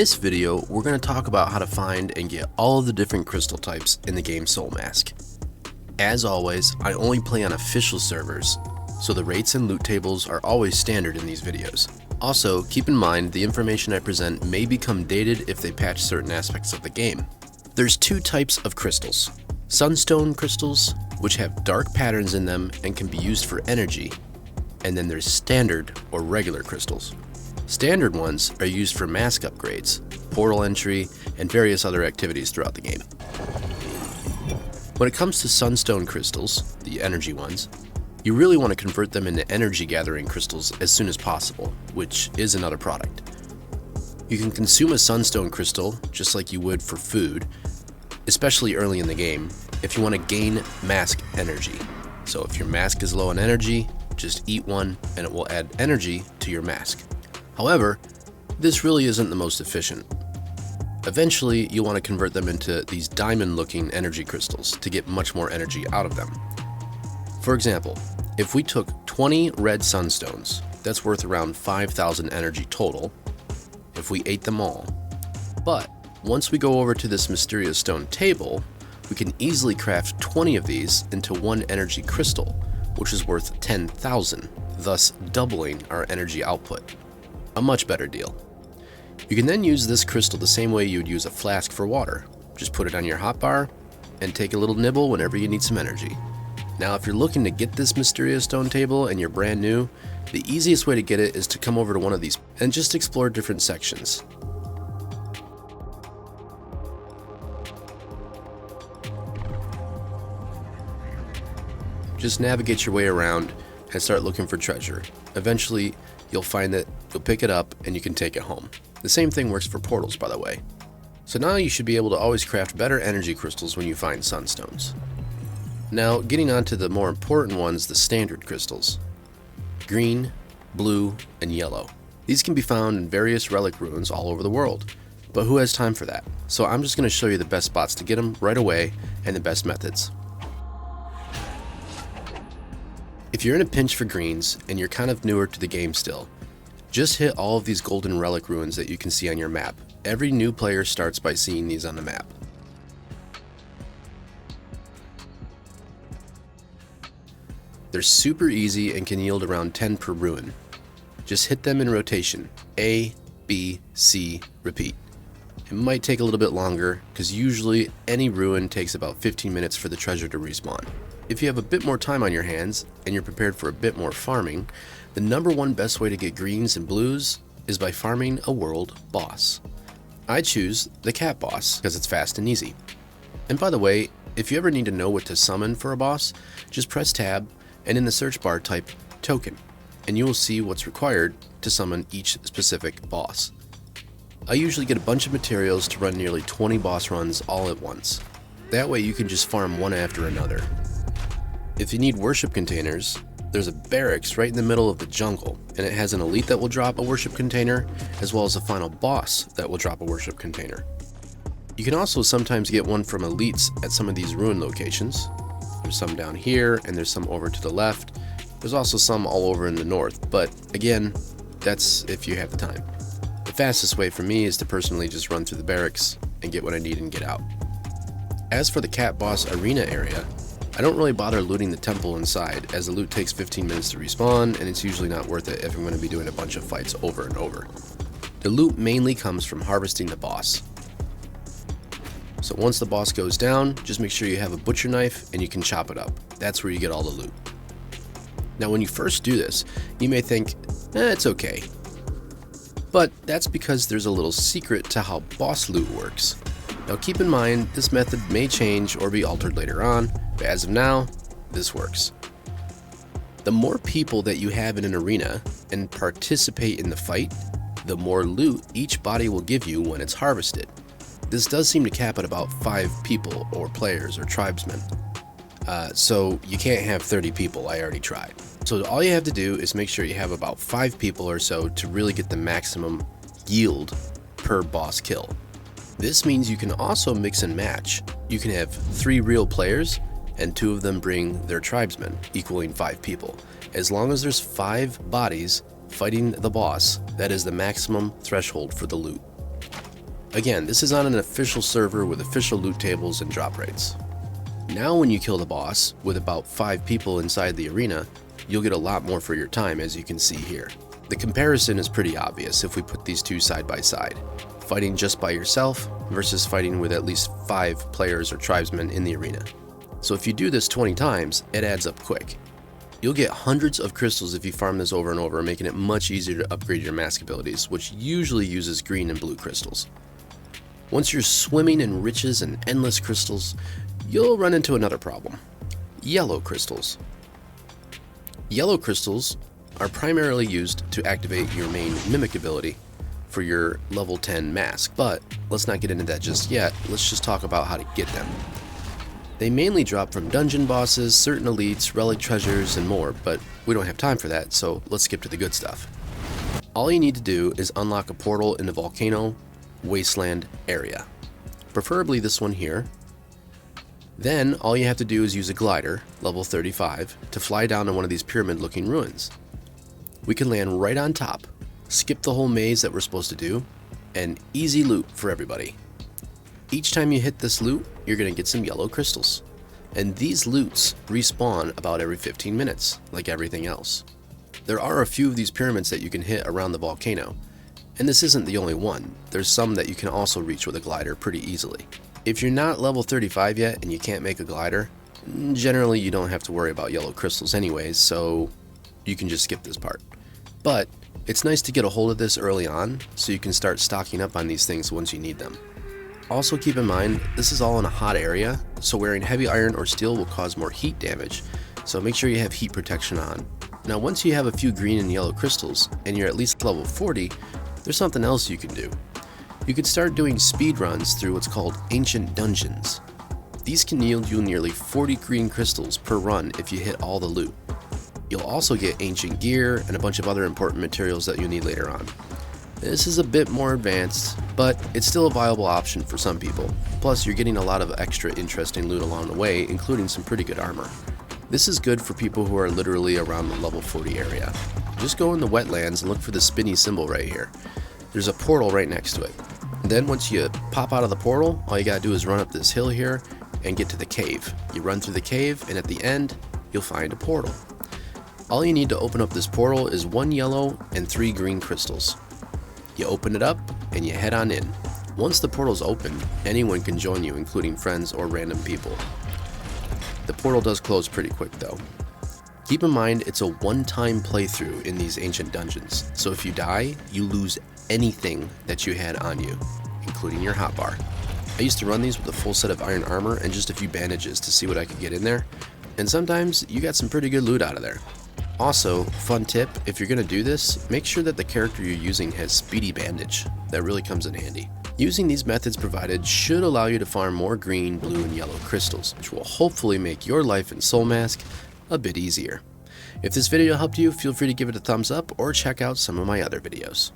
this video, we're going to talk about how to find and get all of the different crystal types in the game Soulmask. As always, I only play on official servers, so the rates and loot tables are always standard in these videos. Also, keep in mind the information I present may become dated if they patch certain aspects of the game. There's two types of crystals. Sunstone crystals, which have dark patterns in them and can be used for energy, and then there's standard or regular crystals. Standard ones are used for mask upgrades, portal entry, and various other activities throughout the game. When it comes to Sunstone crystals, the energy ones, you really want to convert them into energy gathering crystals as soon as possible, which is another product. You can consume a Sunstone crystal just like you would for food, especially early in the game, if you want to gain mask energy. So if your mask is low on energy, just eat one and it will add energy to your mask. However, this really isn't the most efficient. Eventually, you'll want to convert them into these diamond-looking energy crystals to get much more energy out of them. For example, if we took 20 red sunstones, that's worth around 5,000 energy total, if we ate them all. But once we go over to this mysterious stone table, we can easily craft 20 of these into one energy crystal, which is worth 10,000, thus doubling our energy output. A much better deal. You can then use this crystal the same way you would use a flask for water. Just put it on your hotbar and take a little nibble whenever you need some energy. Now, if you're looking to get this mysterious stone table and you're brand new, the easiest way to get it is to come over to one of these and just explore different sections. Just navigate your way around and start looking for treasure. Eventually, you'll find that you'll pick it up and you can take it home. The same thing works for portals, by the way. So now you should be able to always craft better energy crystals when you find sunstones. Now, getting on to the more important ones, the standard crystals. Green, blue, and yellow. These can be found in various relic ruins all over the world, but who has time for that? So I'm just going to show you the best spots to get them right away and the best methods. If you're in a pinch for greens and you're kind of newer to the game still, just hit all of these golden relic ruins that you can see on your map. Every new player starts by seeing these on the map. They're super easy and can yield around 10 per ruin. Just hit them in rotation, A, B, C, repeat. It might take a little bit longer because usually any ruin takes about 15 minutes for the treasure to respawn. If you have a bit more time on your hands and you're prepared for a bit more farming, the number one best way to get greens and blues is by farming a world boss. I choose the cat boss because it's fast and easy. And by the way, if you ever need to know what to summon for a boss, just press tab and in the search bar type token, and you will see what's required to summon each specific boss. I usually get a bunch of materials to run nearly 20 boss runs all at once. That way you can just farm one after another. If you need worship containers, there's a barracks right in the middle of the jungle, and it has an elite that will drop a worship container, as well as a final boss that will drop a worship container. You can also sometimes get one from elites at some of these ruin locations. There's some down here, and there's some over to the left. There's also some all over in the north, but again, that's if you have the time. The fastest way for me is to personally just run through the barracks and get what I need and get out. As for the cat boss arena area, I don't really bother looting the temple inside, as the loot takes 15 minutes to respawn, and it's usually not worth it if I'm going to be doing a bunch of fights over and over. The loot mainly comes from harvesting the boss. So once the boss goes down, just make sure you have a butcher knife and you can chop it up. That's where you get all the loot. Now when you first do this, you may think, it's okay. But that's because there's a little secret to how boss loot works. Now keep in mind, this method may change or be altered later on, but as of now, this works. The more people that you have in an arena and participate in the fight, the more loot each body will give you when it's harvested. This does seem to cap at about 5 people or players or tribesmen. So you can't have 30 people, I already tried. So all you have to do is make sure you have about 5 people or so to really get the maximum yield per boss kill. This means you can also mix and match. You can have 3 real players and 2 of them bring their tribesmen, equaling 5 people. As long as there's 5 bodies fighting the boss, that is the maximum threshold for the loot. Again, this is on an official server with official loot tables and drop rates. Now when you kill the boss, with about 5 people inside the arena, you'll get a lot more for your time, as you can see here. The comparison is pretty obvious if we put these two side by side. Fighting just by yourself versus fighting with at least 5 players or tribesmen in the arena. So if you do this 20 times, it adds up quick. You'll get hundreds of crystals if you farm this over and over, making it much easier to upgrade your mask abilities, which usually uses green and blue crystals. Once you're swimming in riches and endless crystals, you'll run into another problem: yellow crystals. Yellow crystals are primarily used to activate your main mimic ability for your level 10 mask, but let's not get into that just yet. Let's just talk about how to get them. They mainly drop from dungeon bosses, certain elites, relic treasures, and more, but we don't have time for that, so let's skip to the good stuff. All you need to do is unlock a portal in the volcano wasteland area, preferably this one here. Then all you have to do is use a glider, level 35, to fly down to one of these pyramid looking ruins. We can land right on top, skip the whole maze that we're supposed to do, and easy loot for everybody. Each time you hit this loot, you're going to get some yellow crystals. And these loots respawn about every 15 minutes, like everything else. There are a few of these pyramids that you can hit around the volcano, and this isn't the only one. There's some that you can also reach with a glider pretty easily. If you're not level 35 yet and you can't make a glider, generally you don't have to worry about yellow crystals anyways, so you can just skip this part. But it's nice to get a hold of this early on so you can start stocking up on these things once you need them. Also keep in mind, this is all in a hot area, so wearing heavy iron or steel will cause more heat damage, so make sure you have heat protection on. Now once you have a few green and yellow crystals, and you're at least level 40, there's something else you can do. You can start doing speed runs through what's called ancient dungeons. These can yield you nearly 40 green crystals per run if you hit all the loot. You'll also get ancient gear and a bunch of other important materials that you'll need later on. This is a bit more advanced, but it's still a viable option for some people. Plus, you're getting a lot of extra interesting loot along the way, including some pretty good armor. This is good for people who are literally around the level 40 area. Just go in the wetlands and look for the spinny symbol right here. There's a portal right next to it. Then once you pop out of the portal, all you gotta do is run up this hill here and get to the cave. You run through the cave, and at the end, you'll find a portal. All you need to open up this portal is 1 yellow and 3 green crystals. You open it up and you head on in. Once the portal's open, anyone can join you, including friends or random people. The portal does close pretty quick though. Keep in mind it's a one-time playthrough in these ancient dungeons, so if you die, you lose anything that you had on you, including your hotbar. I used to run these with a full set of iron armor and just a few bandages to see what I could get in there, and sometimes you got some pretty good loot out of there. Also, fun tip, if you're going to do this, make sure that the character you're using has speedy bandage. That really comes in handy. Using these methods provided should allow you to farm more green, blue, and yellow crystals, which will hopefully make your life in Soulmask a bit easier. If this video helped you, feel free to give it a thumbs up or check out some of my other videos.